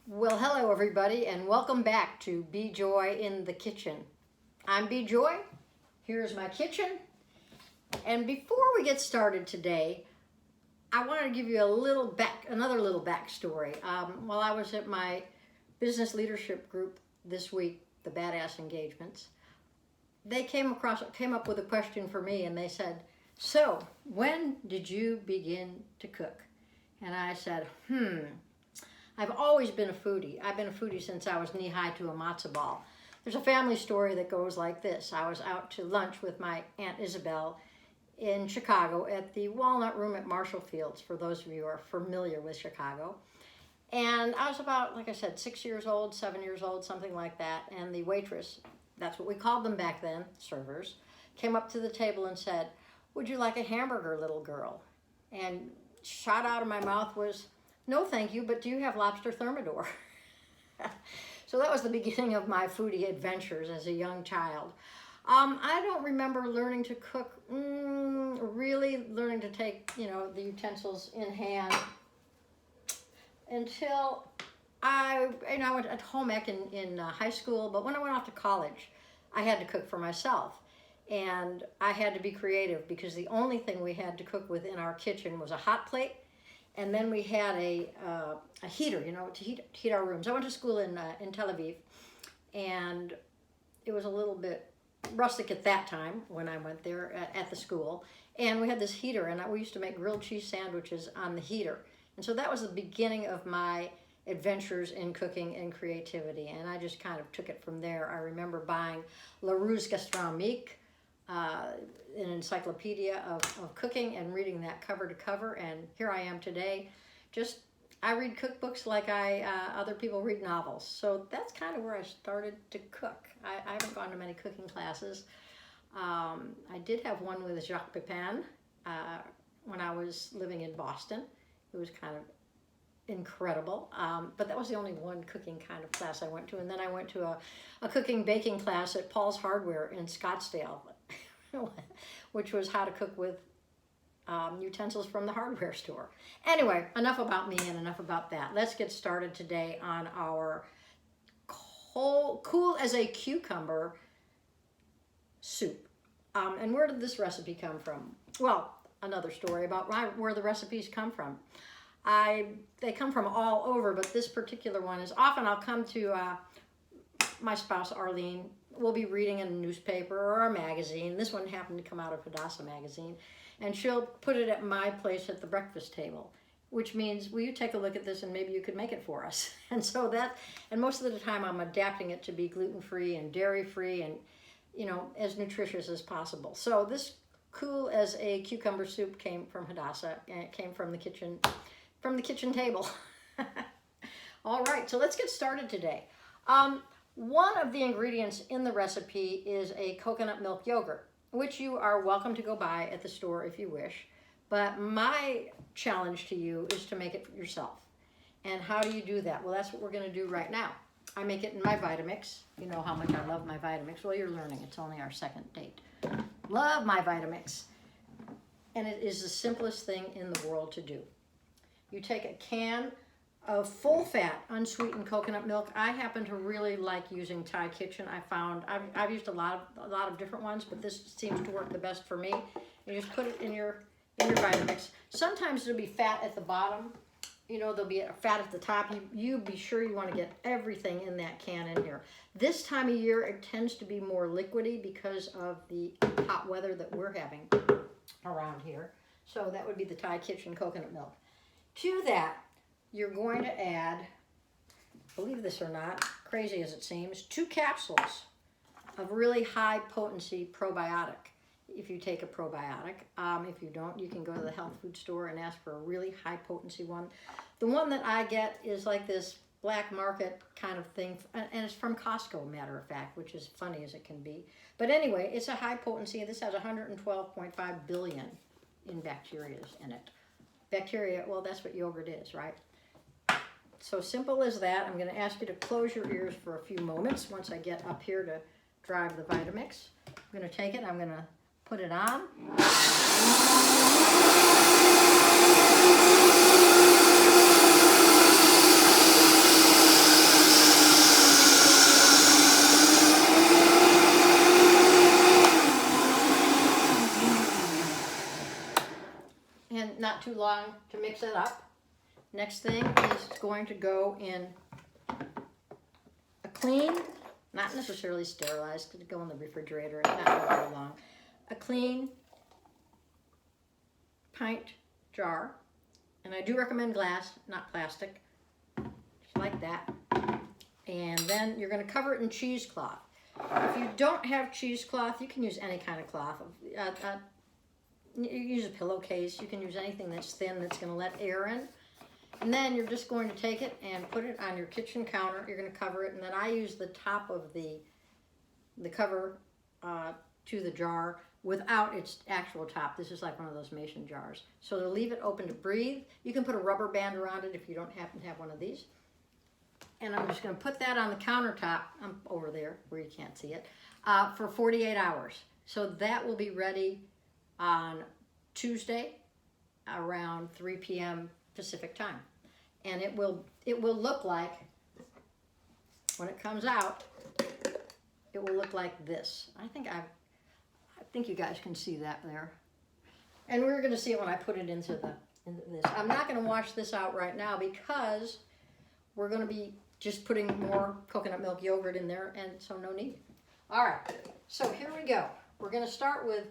Well, hello everybody, and welcome back to BeJoy in the kitchen. I'm BeJoy. Here's my kitchen. And before we get started today, I wanted to give you another little backstory. While I was at my business leadership group this week, the Badass Engagements, they came up with a question for me, and they said, "So, when did you begin to cook?" And I said, I've always been a foodie. I've been a foodie since I was knee-high to a matzo ball. There's a family story that goes like this. I was out to lunch with my Aunt Isabel in Chicago at the Walnut Room at Marshall Fields, for those of you who are familiar with Chicago. And I was about, like I said, 6 years old, 7 years old, something like that. And the waitress, that's what we called them back then, servers, came up to the table and said, "Would you like a hamburger, little girl?" And shot out of my mouth was, "No, thank you, but do you have lobster thermidor?" So that was the beginning of my foodie adventures as a young child. I don't remember learning to cook, really learning to take, the utensils in hand until I went at home ec in high school, but when I went off to college, I had to cook for myself. And I had to be creative because the only thing we had to cook with in our kitchen was a hot plate. And then we had a heater, to heat our rooms. I went to school in Tel Aviv, and it was a little bit rustic at that time when I went there at the school. And we had this heater, and we used to make grilled cheese sandwiches on the heater. And so that was the beginning of my adventures in cooking and creativity, and I just kind of took it from there. I remember buying La Ruse Gastronomique, an encyclopedia of cooking, and reading that cover to cover, and here I am today. I read cookbooks like other people read novels. So that's kind of where I started to cook. I haven't gone to many cooking classes. I did have one with Jacques Pepin when I was living in Boston. It was kind of incredible, but that was the only one cooking kind of class I went to. And then I went to a cooking baking class at Paul's Hardware in Scottsdale, which was how to cook with utensils from the hardware store. Anyway, enough about me and enough about that. Let's get started today on our cool as a cucumber soup. And where did this recipe come from? Well, another story about where the recipes come from. They come from all over, but this particular one is often I'll come to my spouse, Arlene. We'll be reading a newspaper or a magazine. This one happened to come out of Hadassah magazine. And she'll put it at my place at the breakfast table, which means, will you take a look at this and maybe you could make it for us? And so and most of the time I'm adapting it to be gluten-free and dairy-free and, as nutritious as possible. So this cool as a cucumber soup came from Hadassah, and it came from the kitchen table. All right, so let's get started today. One of the ingredients in the recipe is a coconut milk yogurt, which you are welcome to go buy at the store if you wish. But my challenge to you is to make it yourself. And how do you do that? Well, that's what we're going to do right now. I make it in my Vitamix. You know how much I love my Vitamix. Well, you're learning. It's only our second date. Love my Vitamix. And it is the simplest thing in the world to do. You take a can of full-fat, unsweetened coconut milk. I happen to really like using Thai Kitchen. I've used a lot of different ones, but this seems to work the best for me. You just put it in your Vitamix. Sometimes there'll be fat at the bottom. There'll be fat at the top. You be sure you want to get everything in that can in here. This time of year, it tends to be more liquidy because of the hot weather that we're having around here. So that would be the Thai Kitchen coconut milk. To that, you're going to add, believe this or not, crazy as it seems, 2 capsules of really high potency probiotic. If you take a probiotic, if you don't, you can go to the health food store and ask for a really high potency one. The one that I get is like this black market kind of thing, and it's from Costco, matter of fact, which is funny as it can be. But anyway, it's a high potency. This has 112.5 billion in bacteria in it. Bacteria, well, that's what yogurt is, right? So simple as that. I'm going to ask you to close your ears for a few moments once I get up here to drive the Vitamix. I'm going to take it, I'm going to put it on. long to mix it up. Next thing is going to go in a clean, not necessarily sterilized, could go in the refrigerator and not very long. A clean pint jar, and I do recommend glass, not plastic, just like that. And then you're going to cover it in cheesecloth. If you don't have cheesecloth, you can use any kind of cloth. You use a pillowcase. You can use anything that's thin that's going to let air in. And then you're just going to take it and put it on your kitchen counter. You're going to cover it, and then I use the top of the cover to the jar without its actual top. This is like one of those mason jars. So to leave it open to breathe, you can put a rubber band around it if you don't happen to have one of these. And I'm just going to put that on the countertop, over there where you can't see it, for 48 hours. So that will be ready on Tuesday around 3 p.m. Pacific time. And it will look like, when it comes out, it will look like this. I think you guys can see that there. And we're going to see it when I put it into this. I'm not going to wash this out right now because we're going to be just putting more coconut milk yogurt in there, and so no need. All right, so here we go. We're going to start with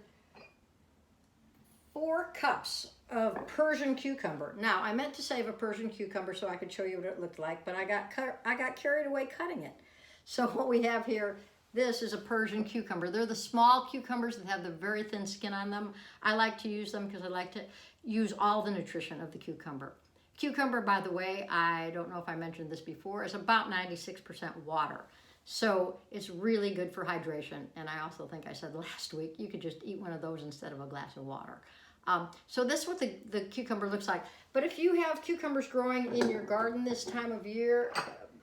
4 cups of Persian cucumber. Now, I meant to save a Persian cucumber so I could show you what it looked like, but I got carried away cutting it. So what we have here, this is a Persian cucumber. They're the small cucumbers that have the very thin skin on them. I like to use them because I like to use all the nutrition of the cucumber. Cucumber, by the way, I don't know if I mentioned this before, is about 96% water. So it's really good for hydration. And I also think I said last week, you could just eat one of those instead of a glass of water. So this is what the cucumber looks like. But if you have cucumbers growing in your garden this time of year,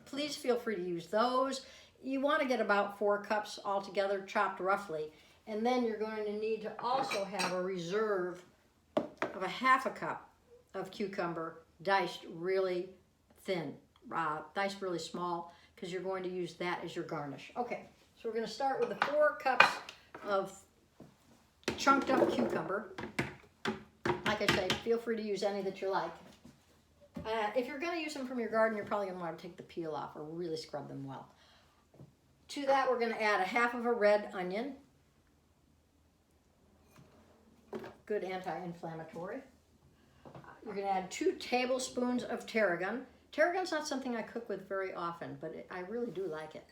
please feel free to use those. You want to get about 4 cups altogether, chopped roughly. And then you're going to need to also have a reserve of a ½ cup of cucumber, diced really thin, diced really small, because you're going to use that as your garnish. Okay, so we're going to start with the 4 cups of chunked up cucumber. Like I say, feel free to use any that you like. If you're going to use them from your garden, you're probably going to want to take the peel off or really scrub them well. To that, we're going to add a ½ of a red onion. Good anti-inflammatory. You're going to add 2 tablespoons of tarragon. Tarragon's not something I cook with very often, but I really do like it.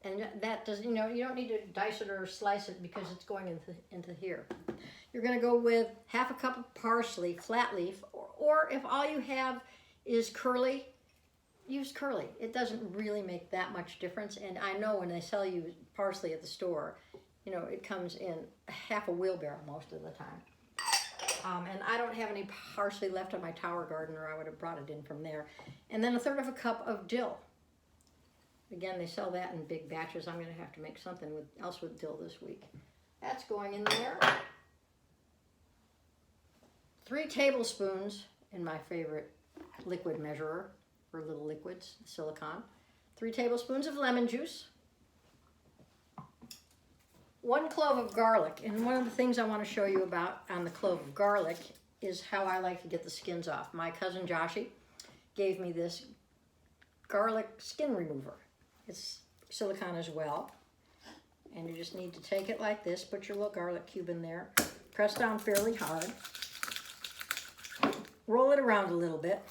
And that does, you don't need to dice it or slice it because it's going into here. You're going to go with ½ a cup of parsley, flat leaf, or if all you have is curly, use curly. It doesn't really make that much difference. And I know when they sell you parsley at the store, it comes in ½ a wheelbarrow most of the time. And I don't have any parsley left on my tower garden, or I would have brought it in from there. And then a third of a cup of dill. Again, they sell that in big batches. I'm going to have to make something else with dill this week. That's going in there. 3 tablespoons in my favorite liquid measurer for little liquids, silicone. 3 tablespoons of lemon juice. 1 clove of garlic, and one of the things I want to show you about on the clove of garlic is how I like to get the skins off. My cousin Joshie gave me this garlic skin remover. It's silicone as well, and you just need to take it like this, put your little garlic cube in there, press down fairly hard, roll it around a little bit,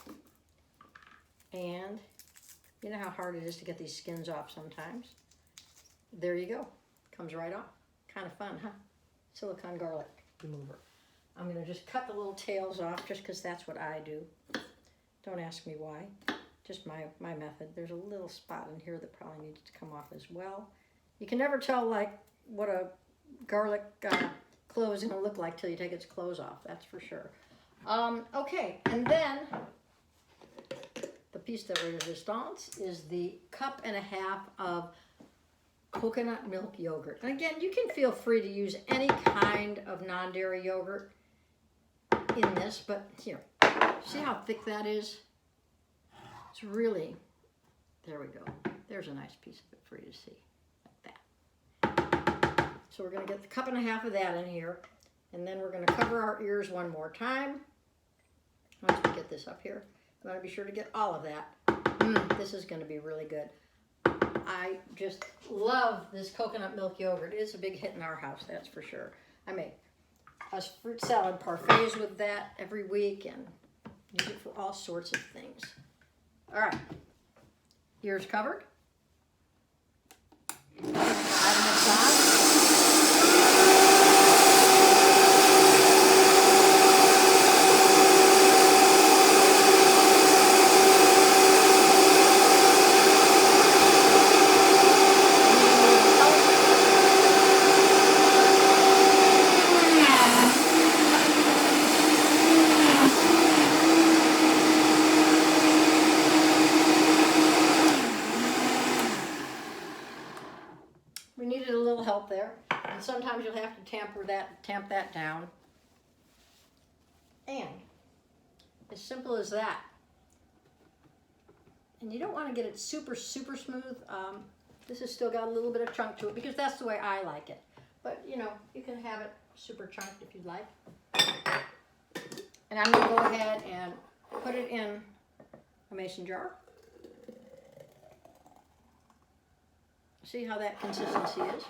and you know how hard it is to get these skins off sometimes. There you go. Comes right off. Kind of fun, huh? Silicone garlic remover. I'm going to just cut the little tails off just because that's what I do. Don't ask me why. Just my method. There's a little spot in here that probably needs to come off as well. You can never tell like what a garlic clove is going to look like till you take its clothes off. That's for sure. Okay, and then the piece de resistance is the cup and a half of coconut milk yogurt. And again, you can feel free to use any kind of non-dairy yogurt in this, but here, see how thick that is? It's really, there we go. There's a nice piece of it for you to see, like that. So we're going to get the cup and a half of that in here, and then we're going to cover our ears one more time. Once we get this up here, I want to be sure to get all of that. This is going to be really good. I just love this coconut milk yogurt. It is a big hit in our house, that's for sure. I make us fruit salad parfaits with that every week and use it for all sorts of things. All right, ears covered. We needed a little help there, and sometimes you'll have to tamp that down. And as simple as that. And you don't want to get it super, super smooth. This has still got a little bit of chunk to it because that's the way I like it. But you know, you can have it super chunked if you'd like. And I'm going to go ahead and put it in a mason jar. See how that consistency is.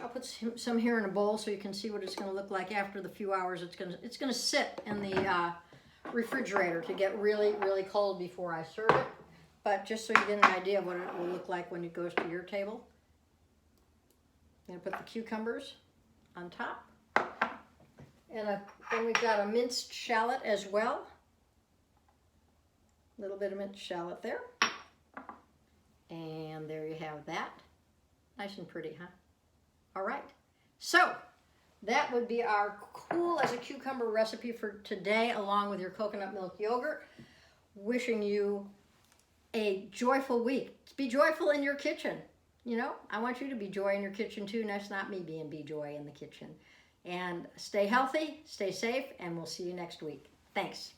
I'll put some here in a bowl so you can see what it's going to look like after the few hours. It's going to sit in the refrigerator to get really, really cold before I serve it. But just so you get an idea of what it will look like when it goes to your table. I'm going to put the cucumbers on top. And then we've got a minced shallot as well. A little bit of minced shallot there. And there you have that. Nice and pretty, huh? All right. So that would be our cool as a cucumber recipe for today, along with your coconut milk yogurt. Wishing you a joyful week. Be joyful in your kitchen. You know, I want you to be joy in your kitchen too. That's not me being BeJoy in the kitchen. And stay healthy, stay safe, and we'll see you next week. Thanks.